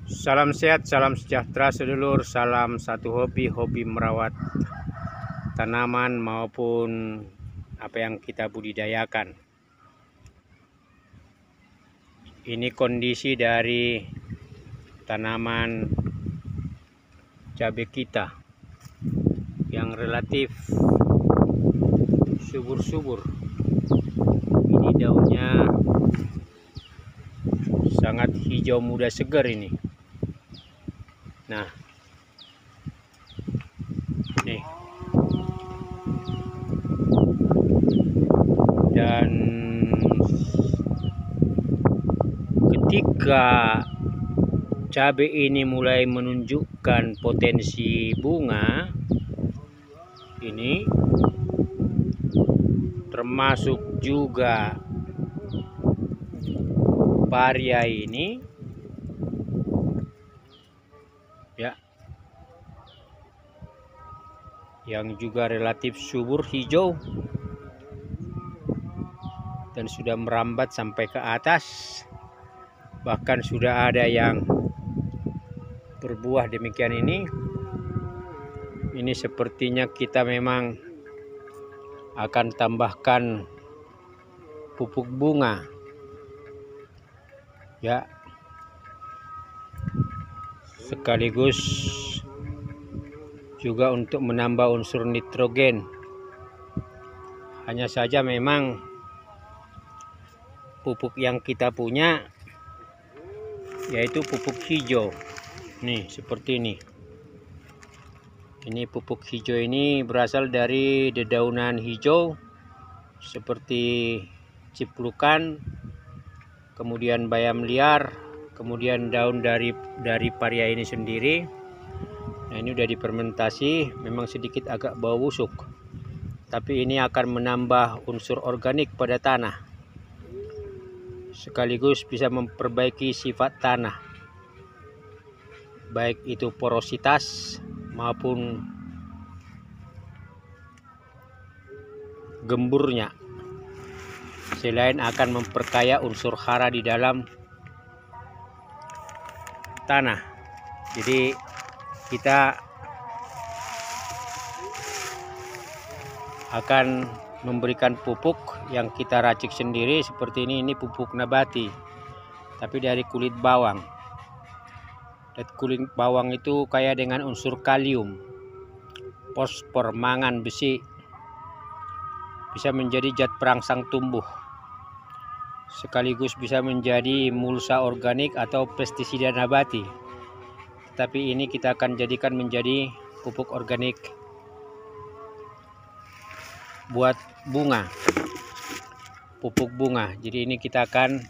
Salam sehat, salam sejahtera sedulur, salam satu hobi merawat tanaman maupun apa yang kita budidayakan. Ini kondisi dari tanaman cabai kita yang relatif subur-subur. Ini daunnya sangat hijau muda segar ini. Nah, nih. Dan ketika cabai ini mulai menunjukkan potensi bunga, ini termasuk juga varia ini, ya, yang juga relatif subur hijau dan sudah merambat sampai ke atas, bahkan sudah ada yang berbuah demikian ini sepertinya kita memang akan tambahkan pupuk bunga, ya, sekaligus juga untuk menambah unsur nitrogen. Hanya saja memang pupuk yang kita punya yaitu pupuk hijau. Nih, seperti ini. Ini pupuk hijau ini berasal dari dedaunan hijau seperti ciplukan, kemudian bayam liar, kemudian daun dari varia ini sendiri. Nah, ini udah difermentasi, memang sedikit agak bau busuk, tapi ini akan menambah unsur organik pada tanah, sekaligus bisa memperbaiki sifat tanah, baik itu porositas maupun gemburnya, selain akan memperkaya unsur hara di dalam tanah. Jadi kita akan memberikan pupuk yang kita racik sendiri seperti ini pupuk nabati, tapi dari kulit bawang. Dan kulit bawang itu kaya dengan unsur kalium, fosfor, mangan, besi, bisa menjadi zat perangsang tumbuh, sekaligus bisa menjadi mulsa organik atau pestisida nabati. Tapi ini kita akan jadikan menjadi pupuk organik buat bunga, pupuk bunga. Jadi ini kita akan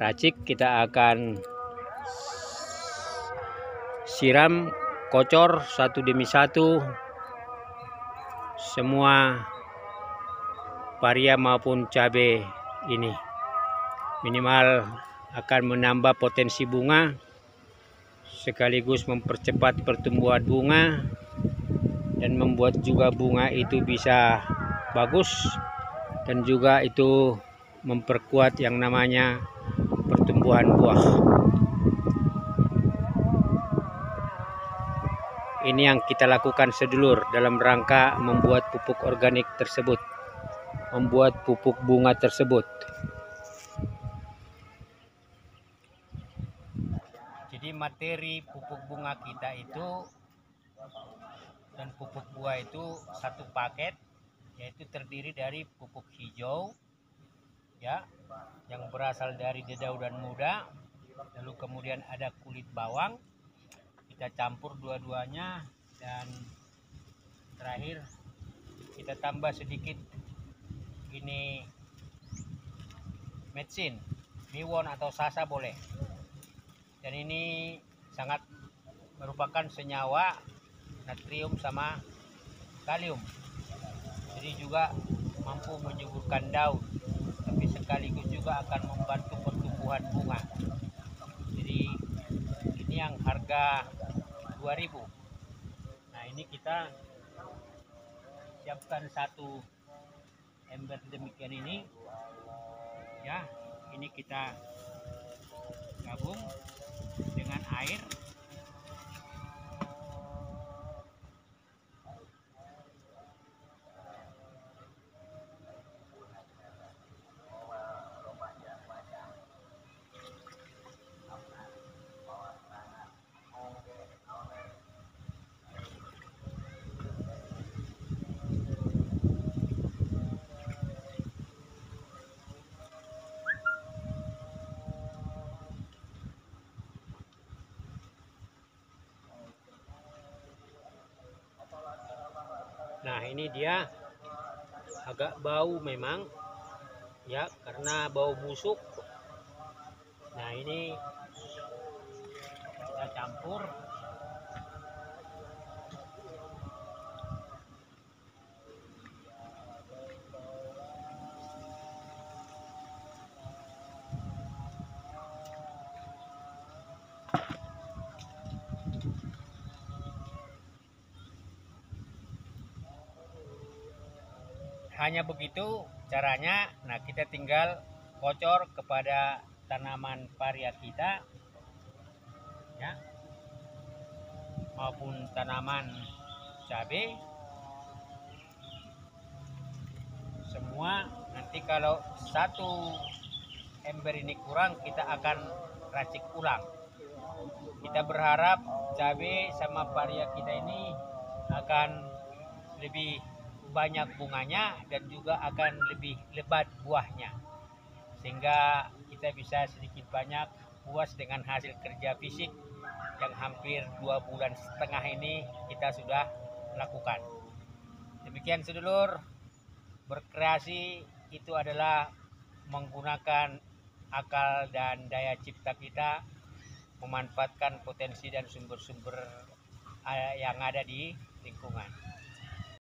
racik, kita akan siram kocor satu demi satu semua varia maupun cabai ini. Minimal akan menambah potensi bunga, sekaligus mempercepat pertumbuhan bunga dan membuat juga bunga itu bisa bagus, dan juga itu memperkuat yang namanya pertumbuhan buah. Ini yang kita lakukan sedulur dalam rangka membuat pupuk organik tersebut, membuat pupuk bunga tersebut. Jadi materi pupuk bunga kita itu dan pupuk buah itu satu paket, yaitu terdiri dari pupuk hijau, ya, yang berasal dari dedaunan muda, lalu kemudian ada kulit bawang, kita campur dua-duanya, dan terakhir kita tambah sedikit ini metsin, miwon atau sasa boleh. Dan ini sangat merupakan senyawa natrium sama kalium, jadi juga mampu menyuburkan daun, tapi sekaligus juga akan membantu pertumbuhan bunga. Jadi ini yang harga 2000. Nah, ini kita siapkan satu ember demikian ini, ya. Ini kita gabung dengan air. Nah, ini dia agak bau memang ya, karena bau busuk. Nah, ini kita campur. Hanya begitu caranya. Nah, kita tinggal kocor kepada tanaman paria kita ya, maupun tanaman cabai semua. Nanti kalau satu ember ini kurang, kita akan racik ulang. Kita berharap cabai sama paria kita ini akan lebih banyak bunganya dan juga akan lebih lebat buahnya, sehingga kita bisa sedikit banyak puas dengan hasil kerja fisik yang hampir 2,5 bulan ini kita sudah lakukan. Demikian sedulur, berkreasi itu adalah menggunakan akal dan daya cipta kita, memanfaatkan potensi dan sumber-sumber yang ada di lingkungan.